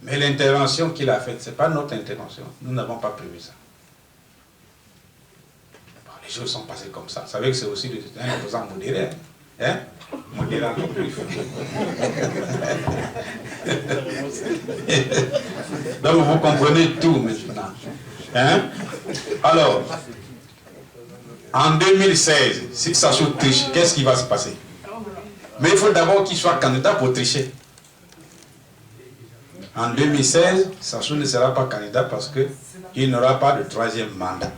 Mais l'intervention qu'il a faite, ce n'est pas notre intervention. Nous n'avons pas prévu ça. Bon, les choses sont passées comme ça. Vous savez que c'est aussi un opposant modéré. Hein? Modéré encore plus. Donc vous comprenez tout maintenant. Hein? Alors, en 2016, si Sassou triche, qu'est-ce qui va se passer? Mais il faut d'abord qu'il soit candidat pour tricher. En 2016, Sassou ne sera pas candidat parce qu'il n'aura pas de troisième mandat.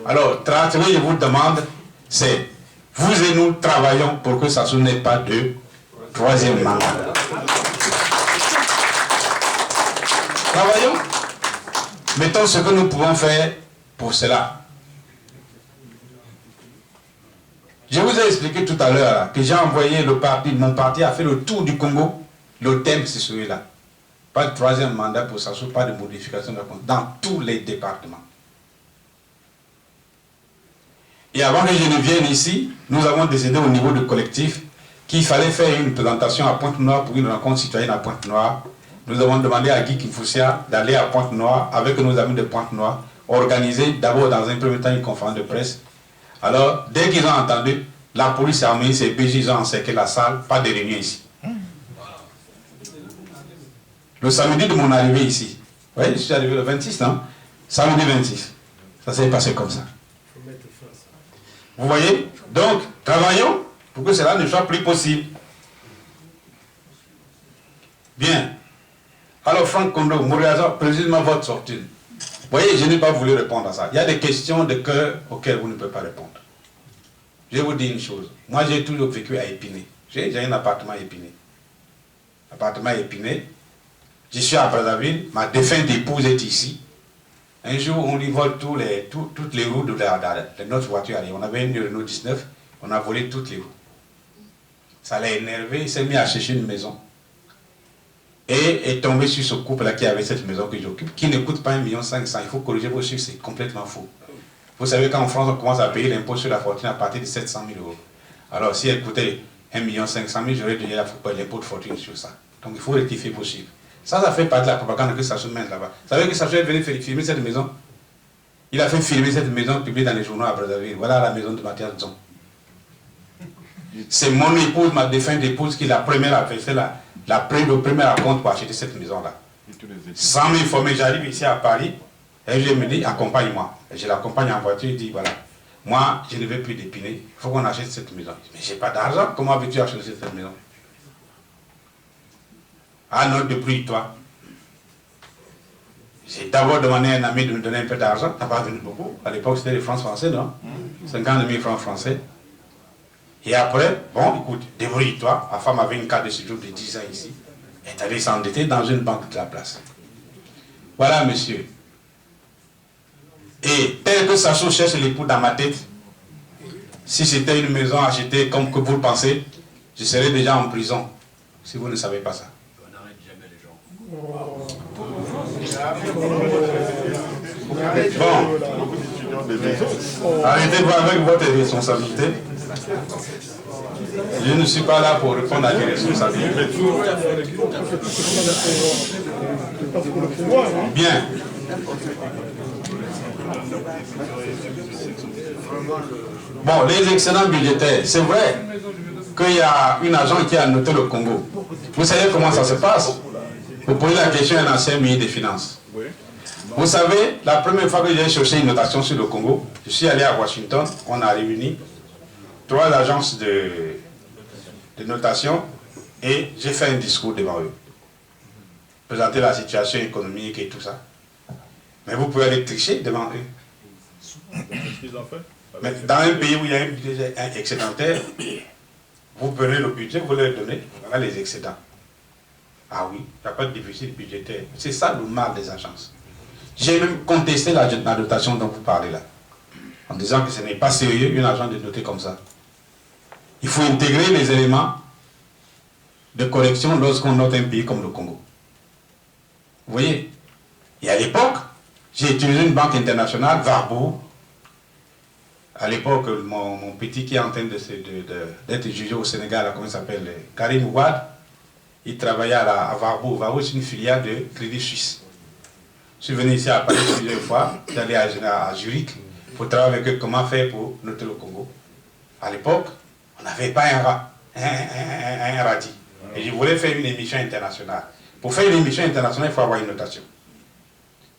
Alors, je vous demande, c'est vous et nous travaillons pour que Sassou n'ait pas de troisième mandat. Travaillons. Mettons ce que nous pouvons faire pour cela. Je vous ai expliqué tout à l'heure que j'ai envoyé le parti, mon parti a fait le tour du Congo. Le thème, c'est celui-là. Pas de troisième mandat pour Sassou, pas de modification de la constitution, dans tous les départements. Et avant que je ne vienne ici, nous avons décidé au niveau du collectif qu'il fallait faire une présentation à Pointe-Noire pour une rencontre citoyenne à Pointe-Noire. Nous avons demandé à Guy Kifoussia d'aller à Pointe-Noire avec nos amis de Pointe-Noire, organiser d'abord dans un premier temps une conférence de presse. Alors, dès qu'ils ont entendu, la police a amené ses PJ, ils ont encerclé la salle, pas de réunion ici. Le samedi de mon arrivée ici, oui, je suis arrivé le 26, non? Samedi 26. Ça s'est passé comme ça. Vous voyez? Donc, travaillons pour que cela ne soit plus possible. Bien. Alors, Franck Kondo, Mouriaza, précisément votre sortie. Vous voyez, je n'ai pas voulu répondre à ça. Il y a des questions de cœur auxquelles vous ne pouvez pas répondre. Je vais vous dire une chose. Moi, j'ai toujours vécu à Épinay. J'ai un appartement à Épinay. Appartement à Épinay. Je suis à Brazzaville, ma défunte épouse est ici. Un jour, on lui vole toutes les roues de notre voiture. On avait une Renault 19, on a volé toutes les roues. Ça l'a énervé, il s'est mis à chercher une maison. Et est tombé sur ce couple-là qui avait cette maison que j'occupe, qui ne coûte pas 1,5 million. Il faut corriger vos chiffres, c'est complètement faux. Vous savez qu'en France, on commence à payer l'impôt sur la fortune à partir de 700 000 €. Alors, si elle coûtait 1,5 million, j'aurais donné l'impôt de fortune sur ça. Donc, il faut rectifier vos chiffres. Ça fait partie de la propagande que Sassou mène là-bas. Vous savez que Sassou est venu filmer cette maison? Il a fait filmer cette maison publiée dans les journaux à Brazzaville. Voilà la maison de Mathias Dzon. C'est mon épouse, ma défunte épouse, qui est la première à faire le premier raconte pour acheter cette maison-là. Sans m'informer, j'arrive ici à Paris, et je me dis, accompagne-moi. Et je l'accompagne en voiture, il dit, voilà, moi, je ne vais plus d'Épinay, il faut qu'on achète cette maison. Mais je n'ai pas d'argent, comment veux-tu acheter cette maison? Ah non, débrouille-toi. J'ai d'abord demandé à un ami de me donner un peu d'argent, ça n'a pas venu beaucoup. À l'époque, c'était les francs français, non? 50 000 francs français. Et après, bon, écoute, débrouille-toi. Ma femme avait une carte de séjour de 10 ans ici. Elle est allée s'endetter dans une banque de la place. Voilà, monsieur. Et tel que Sassou cherche l'époux dans ma tête, si c'était une maison achetée comme que vous le pensez, je serais déjà en prison, si vous ne savez pas ça. Bon, arrêtez-vous avec votre responsabilité. Je ne suis pas là pour répondre à des responsabilités. Bien. Bon, les excédents budgétaires, c'est vrai qu'il y a une agence qui a noté le Congo. Vous savez comment ça se passe? Vous posez la question à un ancien ministre des Finances. Vous savez, la première fois que j'ai cherché une notation sur le Congo, je suis allé à Washington, on a réuni 3 agences de notation et j'ai fait un discours devant eux. Présenter la situation économique et tout ça. Mais vous pouvez aller tricher devant eux. Mais dans un pays où il y a un budget excédentaire, vous prenez le budget, vous leur donnez, voilà les excédents. Ah oui, il n'y a pas de déficit budgétaire. C'est ça le mal des agences. J'ai même contesté la dotation dont vous parlez là, en disant que ce n'est pas sérieux une agence de noter comme ça. Il faut intégrer les éléments de correction lorsqu'on note un pays comme le Congo. Vous voyez, et à l'époque, j'ai utilisé une banque internationale, Warburg. À l'époque, mon petit qui est en train d'être jugé au Sénégal, comment il s'appelle, Karim Ouad, il travaillait à Warburg. Warburg, c'est une filiale de Crédit Suisse. Je suis venu ici à Paris plusieurs fois, j'allais à Zurich pour travailler avec eux, comment faire pour noter le Congo. À l'époque, on n'avait pas un radis. Et je voulais faire une émission internationale. Pour faire une émission internationale, il faut avoir une notation.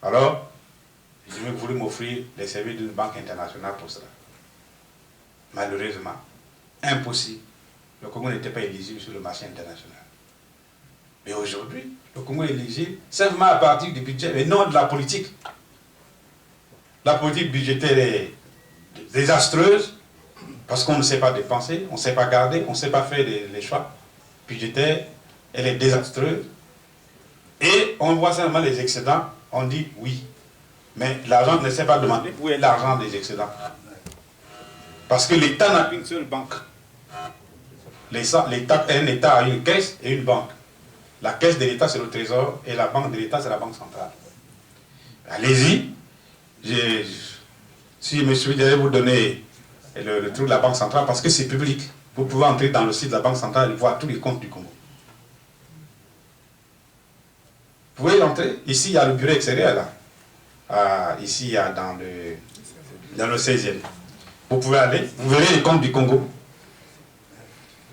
Alors, je voulais m'offrir les services d'une banque internationale pour cela. Malheureusement, impossible. Le Congo n'était pas éligible sur le marché international. Mais aujourd'hui, le Congo est éligible simplement à partir du budget, mais non de la politique. La politique budgétaire est désastreuse parce qu'on ne sait pas dépenser, on ne sait pas garder, on ne sait pas faire les choix budgétaires. Elle est désastreuse. Et on voit seulement les excédents, on dit oui. Mais l'argent ne sait pas demander où est l'argent des excédents. Parce que l'État n'a qu'une seule banque. Un État a une caisse et une banque. La caisse de l'État, c'est le Trésor, et la banque de l'État, c'est la Banque centrale. Allez-y. Si je me suis dit, je vais vous donner le truc de la Banque centrale, parce que c'est public. Vous pouvez entrer dans le site de la Banque centrale et voir tous les comptes du Congo. Vous pouvez entrer. Ici, il y a le bureau extérieur, là. Ici, il y a dans le 16e. Vous pouvez aller, vous verrez les comptes du Congo.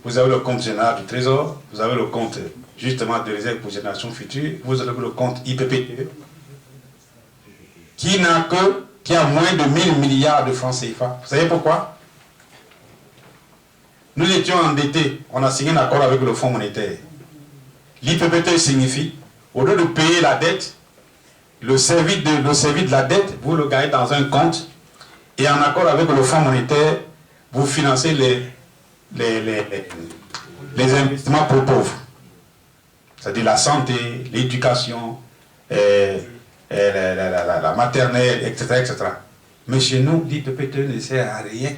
Vous avez le compte général du Trésor, vous avez le compte justement de réserve pour génération future, vous avez le compte IPPT, qui a moins de 1000 milliards de francs CFA. Vous savez pourquoi? Nous étions endettés, on a signé un accord avec le Fonds monétaire. L'IPPT signifie, au lieu de payer la dette, le service de la dette, vous le gagnez dans un compte, et en accord avec le Fonds monétaire, vous financez les investissements pour pauvres. C'est-à-dire la santé, l'éducation, la maternelle, etc., etc. Mais chez nous, l'IPPT ne sert à rien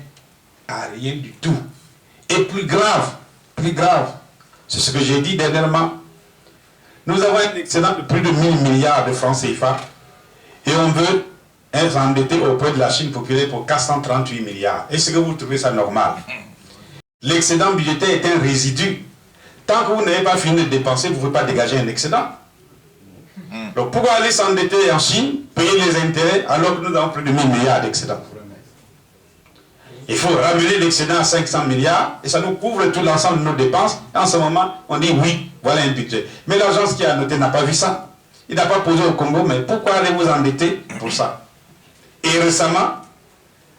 du tout. Et plus grave, c'est ce que j'ai dit dernièrement. Nous avons un excédent de plus de 1000 milliards de francs CFA et on veut s'endetter auprès de la Chine populaire pour 438 milliards. Est-ce que vous trouvez ça normal? L'excédent budgétaire est un résidu. Tant que vous n'avez pas fini de dépenser, vous ne pouvez pas dégager un excédent. Donc pourquoi aller s'endetter en Chine, payer les intérêts, alors que nous avons plus de 1000 milliards d'excédents? Il faut ramener l'excédent à 500 milliards et ça nous couvre tout l'ensemble de nos dépenses. Et en ce moment, on dit oui, voilà un budget. Mais l'agence qui a noté n'a pas vu ça. Il n'a pas posé au Congo, mais pourquoi allez-vous endetter pour ça? Et récemment,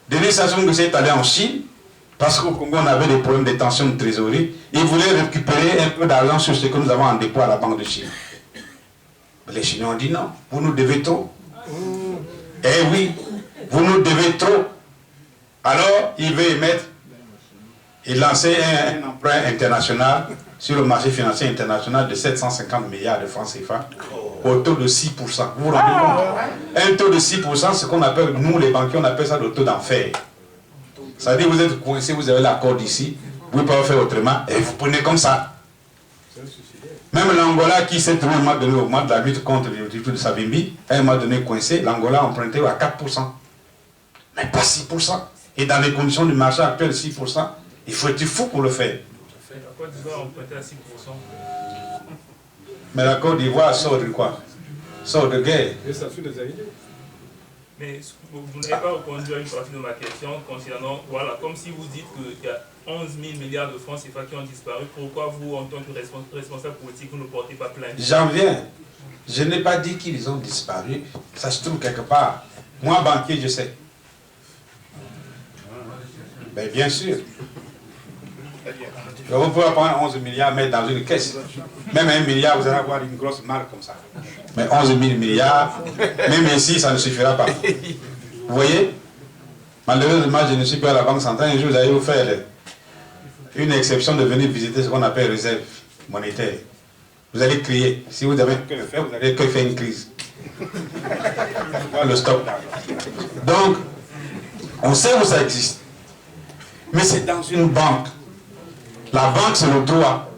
Denis Sassou Nguesso est allé en Chine parce qu'au Congo, on avait des problèmes de tension de trésorerie. Il voulait récupérer un peu d'argent sur ce que nous avons en dépôt à la Banque de Chine. Les Chinois ont dit non, vous nous devez trop. Eh oui, vous nous devez trop. Alors, il veut émettre et lancer un emprunt international sur le marché financier international de 750 milliards de francs CFA au taux de 6%. Vous vous rendez compte? Un taux de 6%, ce qu'on appelle, nous les banquiers, on appelle ça le taux d'enfer. Ça veut dire que vous êtes coincé, vous avez l'accord d'ici, vous ne pouvez pas faire autrement, et vous prenez comme ça. Même l'Angola qui s'est trouvé au mois de la lutte contre les activités de Savimbi, à un moment donné coincé, l'Angola empruntait à 4%. Mais pas 6%. Et dans les conditions du marché actuel, 6%, il faut être fou pour le faire. La Côte d'Ivoire empruntait à 6%. Mais la Côte d'Ivoire sort de quoi? Sort de guerre. Et ça suit les aïeux. Mais vous n'avez pas répondu à une partie de ma question concernant, voilà, comme si vous dites qu'il y a 11 000 milliards de francs CFA qui ont disparu, pourquoi vous, en tant que responsable politique, vous ne portez pas plainte? J'en viens. Je n'ai pas dit qu'ils ont disparu. Ça se trouve quelque part. Moi, banquier, je sais. Ben, bien sûr. Vous pouvez prendre 11 milliards, mettre dans une caisse. Même 1 milliard, vous allez avoir une grosse marque comme ça. Mais 11 000 milliards, même ici, ça ne suffira pas. Vous voyez? Malheureusement, je ne suis pas à la Banque centrale. Un jour, vous allez vous faire une exception de venir visiter ce qu'on appelle réserve monétaire. Vous allez crier. Si vous avez que faire, vous allez que faire une crise. Le stock. Donc, on sait où ça existe. Mais c'est dans une banque. La banque, c'est le droit.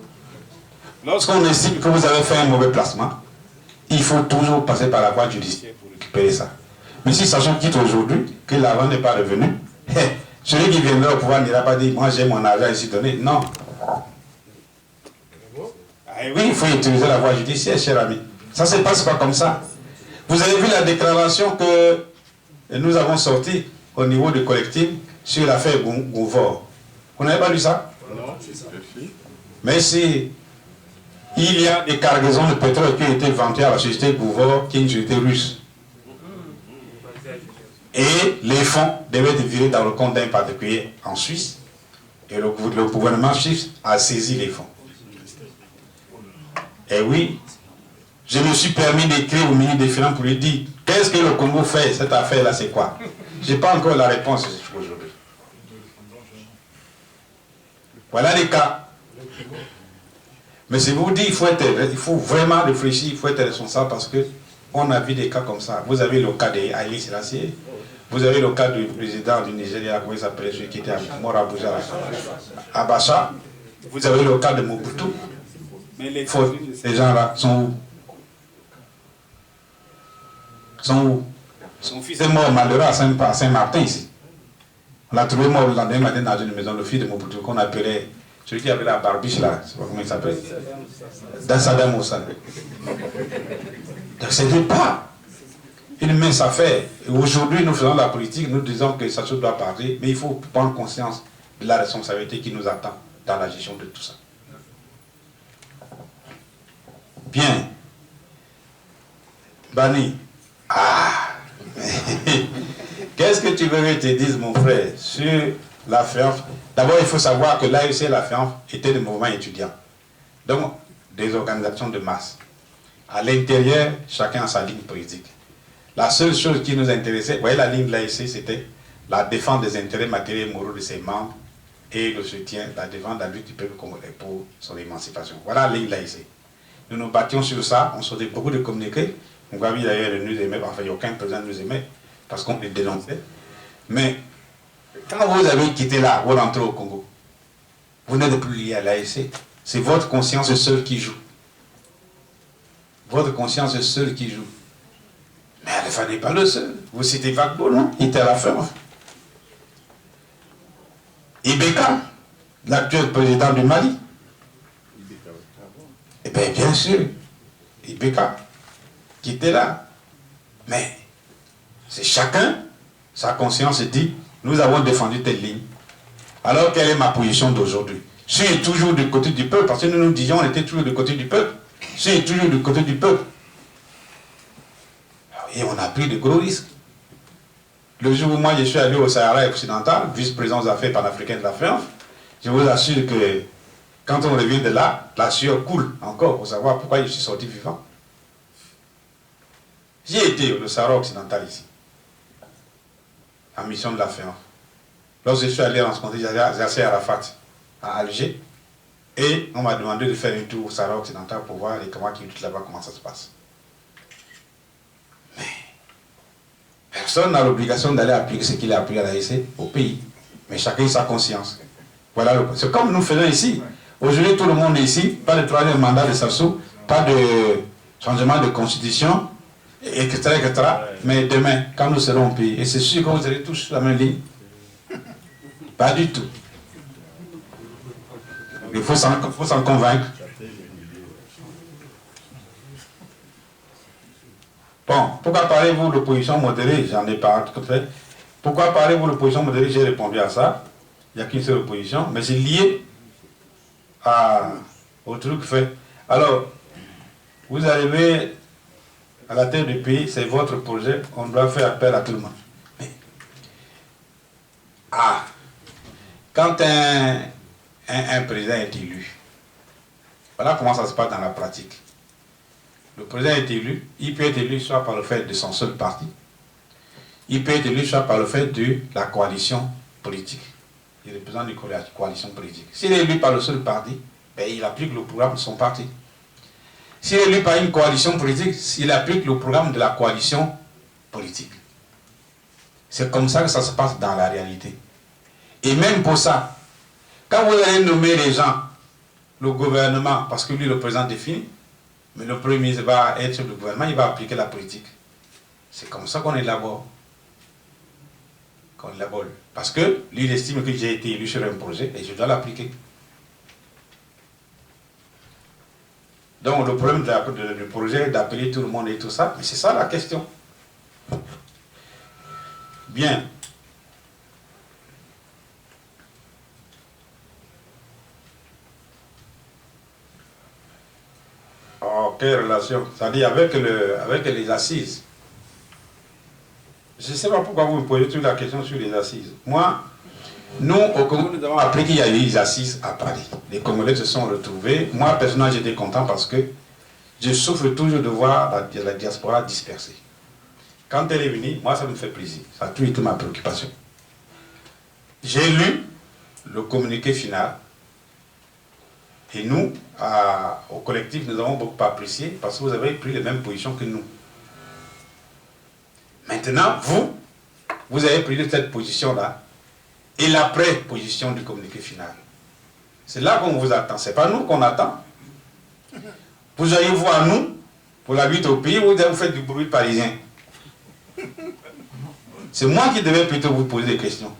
Lorsqu'on estime que vous avez fait un mauvais placement, il faut toujours passer par la voie judiciaire pour récupérer ça. Mais si sachant quitte aujourd'hui que l'argent n'est pas revenu, celui qui viendra au pouvoir n'ira pas dire moi j'ai mon argent ici donné. Non. Oui, il faut utiliser la voie judiciaire, cher ami. Ça ne se passe pas comme ça. Vous avez vu la déclaration que nous avons sortie au niveau du collectif sur l'affaire Gouvor. Vous n'avez pas lu ça? Non, c'est ça. Mais si il y a des cargaisons de pétrole qui ont été vantées à la société Gouvor, qui est une société russe. Et les fonds devaient être virés dans le compte d'un particulier en Suisse. Et le gouvernement suisse a saisi les fonds. Et oui, je me suis permis d'écrire au ministre des Finances pour lui dire qu'est-ce que le Congo fait, cette affaire-là, c'est quoi? Je n'ai pas encore la réponse aujourd'hui. Voilà les cas. Mais je vous dis, il faut vraiment réfléchir, il faut être responsable parce qu'on a vu des cas comme ça. Vous avez le cas de Haïlé Sélassié, vous avez le cas du président du Nigeria, comment il s'appelait, celui qui était mort à Abuja, Abacha. Vous avez le cas de Mobutu. Mais ces gens-là sont où? Son fils est mort malheureux à Saint-Martin ici. On l'a trouvé mort le lendemain matin dans une maison, le fils de Mobutu qu'on appelait, celui qui avait la barbiche là, je ne sais pas comment il s'appelle. Dans Saddam Hussein. Donc ce n'est pas une mince affaire. Aujourd'hui, nous faisons la politique, nous disons que ça se doit parler, mais il faut prendre conscience de la responsabilité qui nous attend dans la gestion de tout ça. Bien. Bani. Ah. Qu'est-ce que tu veux que je te dise, mon frère, sur la FEANF? D'abord, il faut savoir que l'AEC et la FEANF étaient des mouvements étudiants. Donc, des organisations de masse. À l'intérieur, chacun a sa ligne politique. La seule chose qui nous intéressait, vous voyez, la ligne de l'AEC, c'était la défense des intérêts matériels et moraux de ses membres et le soutien, la défense de la lutte du peuple congolais pour son émancipation. Voilà la ligne de l'AEC. Nous nous battions sur ça, on sortait beaucoup de communiqués. On voit d'ailleurs de nous aimer, enfin il n'y a aucun président de nous aimer, parce qu'on les dénonçait. Mais quand vous avez quitté là, vous rentrez au Congo, vous n'êtes plus lié à l'AEC. C'est votre conscience seule qui joue. Votre conscience seule qui joue. Mais Alpha n'est pas le seul. Vous citez Gbagbo, non? Il était à la fin. Ibeka, l'actuel président du Mali. Eh bien sûr, Ibeka, qui était là. Mais c'est chacun, sa conscience dit, nous avons défendu telle ligne. Alors quelle est ma position d'aujourd'hui? Je suis toujours du côté du peuple, parce que nous nous disions, on était toujours du côté du peuple. Je suis toujours du côté du peuple. Et on a pris de gros risques. Le jour où moi je suis allé au Sahara occidental, vice-président des affaires panafricaines de la FEANF, je vous assure que quand on revient de là, la sueur coule encore pour savoir pourquoi je suis sorti vivant. J'y été au Sahara occidental ici, en mission de la FEANF. Lorsque je suis allé rencontrer Yasser Arafat à Alger, et on m'a demandé de faire un tour au Sahara occidental pour voir les comment qui lutte là-bas, comment ça se passe. Mais personne n'a l'obligation d'aller appliquer ce qu'il a appris à l'AEC au pays. Mais chacun a sa conscience. Voilà, c'est comme nous faisons ici. Aujourd'hui, tout le monde est ici, pas de troisième mandat de Sassou, pas de changement de constitution, etc., etc. Mais demain, quand nous serons au pays, et c'est sûr que vous serez tous sur la même ligne, pas du tout. Il faut s'en convaincre. Bon, pourquoi parlez-vous d'opposition modérée? J'en ai pas tout fait. Pourquoi parlez-vous d'opposition modérée? J'ai répondu à ça. Il n'y a qu'une seule opposition, mais c'est lié au truc fait. Alors, vous arrivez à la tête du pays, c'est votre projet, on doit faire appel à tout le monde. Mais, quand un président est élu. Voilà comment ça se passe dans la pratique. Le président est élu, il peut être élu soit par le fait de son seul parti, il peut être élu soit par le fait de la coalition politique. Il est président de la coalition politique. S'il est élu par le seul parti, ben, il applique le programme de son parti. S'il est élu par une coalition politique, il applique le programme de la coalition politique. C'est comme ça que ça se passe dans la réalité. Et même pour ça, quand vous allez nommer les gens, le gouvernement, parce que lui, le président définit, mais le premier ministre va être sur le gouvernement, il va appliquer la politique. C'est comme ça qu'on élabore. Parce que lui, il estime que j'ai été élu sur un projet et je dois l'appliquer. Donc le problème du projet est d'appeler tout le monde et tout ça, mais c'est ça la question. Bien. Oh, quelle relation? C'est-à-dire avec les assises. Je ne sais pas pourquoi vous me posez toute la question sur les assises. Moi, nous, au Congo, nous avons appris qu'il y a eu des assises à Paris. Les Congolais se sont retrouvés. Moi, personnellement, j'étais content parce que je souffre toujours de voir la diaspora dispersée. Quand elle est venue, moi, ça me fait plaisir. Ça a toujours été ma préoccupation. J'ai lu le communiqué final. Et nous, au collectif, nous avons beaucoup apprécié parce que vous avez pris les mêmes positions que nous. Maintenant, vous avez pris cette position-là et l'après-position du communiqué final. C'est là qu'on vous attend. Ce n'est pas nous qu'on attend. Vous allez voir nous, pour la lutte au pays, vous faites du bruit parisien. C'est moi qui devais plutôt vous poser des questions.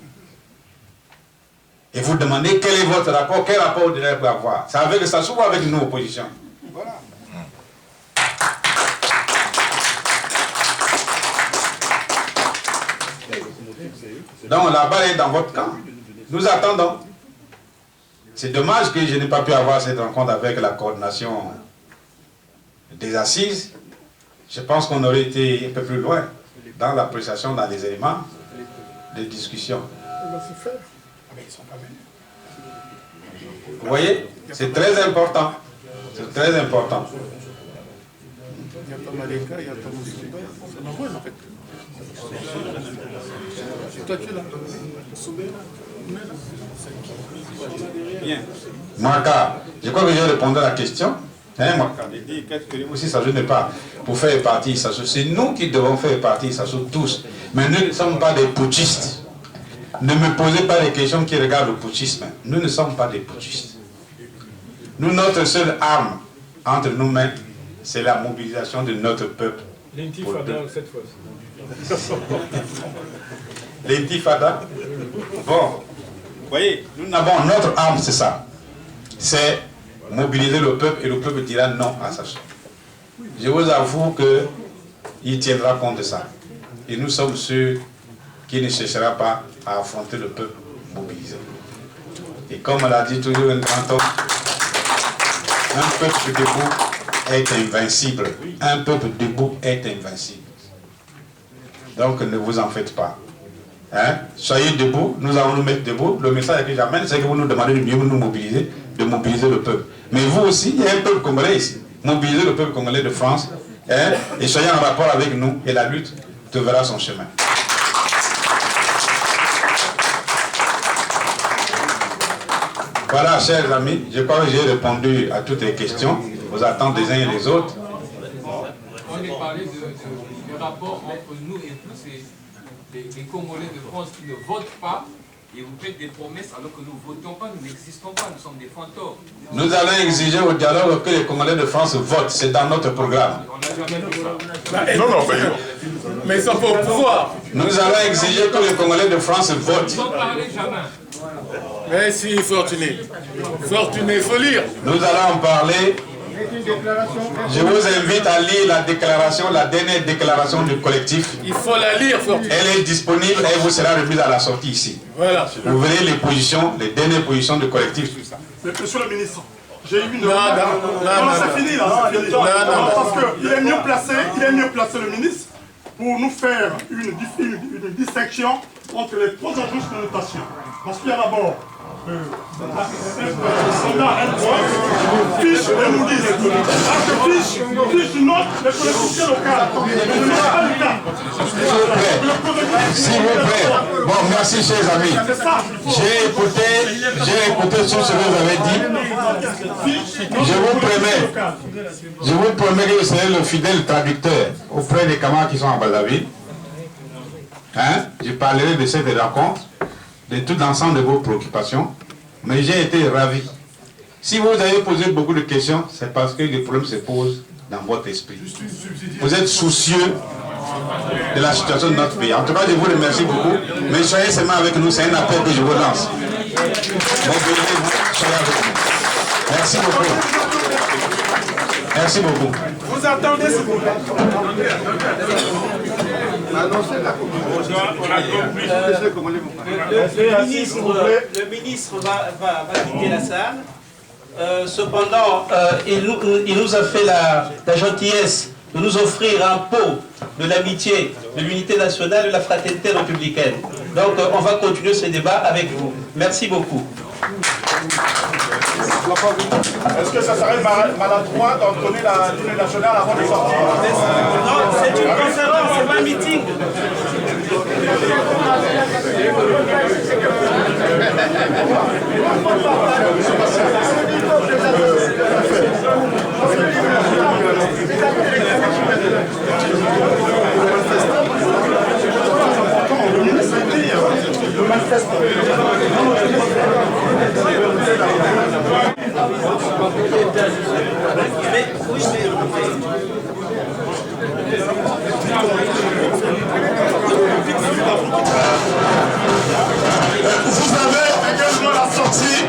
Et vous demandez quel est votre rapport, quel rapport vous devez avoir. C'est avec ça, souvent avec nous, opposition. Voilà. Donc la balle est dans votre camp. Nous attendons. C'est dommage que je n'ai pas pu avoir cette rencontre avec la coordination des assises. Je pense qu'on aurait été un peu plus loin dans l'appréciation, dans les éléments de discussion. Vous voyez, c'est très important. C'est très important. Il y a pas mal de cas, il y a pas mal de cas. Ça m'envoie en fait. Toi, tu es là. Bien. Marca, je crois que j'ai répondu à la question. Hein, Marca, aussi, ça ne pas pour faire partie, c'est nous qui devons faire partie, ça joue tous. Mais nous ne sommes pas des putschistes. Ne me posez pas des questions qui regardent le putschisme. Nous ne sommes pas des putschistes. Nous, notre seule arme entre nous-mêmes, c'est la mobilisation de notre peuple. L'intifada cette fois-ci. L'intifada. Bon, vous voyez, nous n'avons notre arme, c'est ça. C'est mobiliser le peuple et le peuple dira non à ça. Je vous avoue qu'il tiendra compte de ça. Et nous sommes ceux qui ne cherchera pas à affronter le peuple mobilisé. Et comme l'a dit toujours un grand homme, un peuple debout est invincible. Un peuple debout est invincible. Donc ne vous en faites pas. Hein? Soyez debout, nous allons nous mettre debout. Le message que j'amène, c'est que vous nous demandez de mieux nous mobiliser, de mobiliser le peuple. Mais vous aussi, il y a un peuple congolais ici. Mobilisez le peuple congolais de France, hein? Et soyez en rapport avec nous, et la lutte trouvera son chemin. Voilà, chers amis, je crois que j'ai répondu à toutes les questions, aux attentes des uns et des autres. On est parlé du rapport entre nous et tous les Congolais de France qui ne votent pas, et vous faites des promesses alors que nous ne votons pas, nous n'existons pas, nous sommes des fantômes. Nous allons exiger au dialogue que les Congolais de France votent, c'est dans notre programme. On n'a jamais fait ça. Non, mais ils sont pas au pouvoir. Nous allons exiger que les Congolais de France votent. Ils n'en parlaient jamais. Mais si, Fortuné. Fortuné, il faut lire. Nous allons en parler. Je vous invite à lire la déclaration, la dernière déclaration du collectif. Il faut la lire, Fortuné. Elle est disponible et vous sera remise à la sortie ici. Voilà. Vous verrez les positions, les dernières positions du collectif. Monsieur le ministre, j'ai eu une... Non, c'est fini là, c'est fini. Parce qu'il est mieux placé, le ministre, pour nous faire une distinction entre les trois agences de notation. Parce qu'il y a d'abord fiche et Moody's. Fiche note les collectivités locales. S'il vous plaît. Bon, merci, chers amis. J'ai écouté tout ce que vous avez dit. Je vous promets que vous serez le fidèle traducteur auprès des camarades qui sont à Brazzaville. Hein? Je parlerai de cette rencontre, de tout l'ensemble de vos préoccupations, mais j'ai été ravi. Si vous avez posé beaucoup de questions, c'est parce que les problèmes se posent dans votre esprit. Vous êtes soucieux de la situation de notre pays. En tout cas, je vous remercie beaucoup, mais soyez seulement avec nous, c'est un appel que je vous lance. Soyez avec nous. Merci beaucoup. Merci beaucoup. Vous attendez ce moment. Le ministre va quitter la salle. Cependant, il nous a fait la gentillesse de nous offrir un pot de l'amitié, de l'unité nationale et de la fraternité républicaine. Donc, on va continuer ce débat avec vous. Merci beaucoup. Est-ce que ça serait maladroit d'entonner l'hymne national avant de sortir? Non, c'est une conférence, c'est pas un meeting. Vous avez également la sortie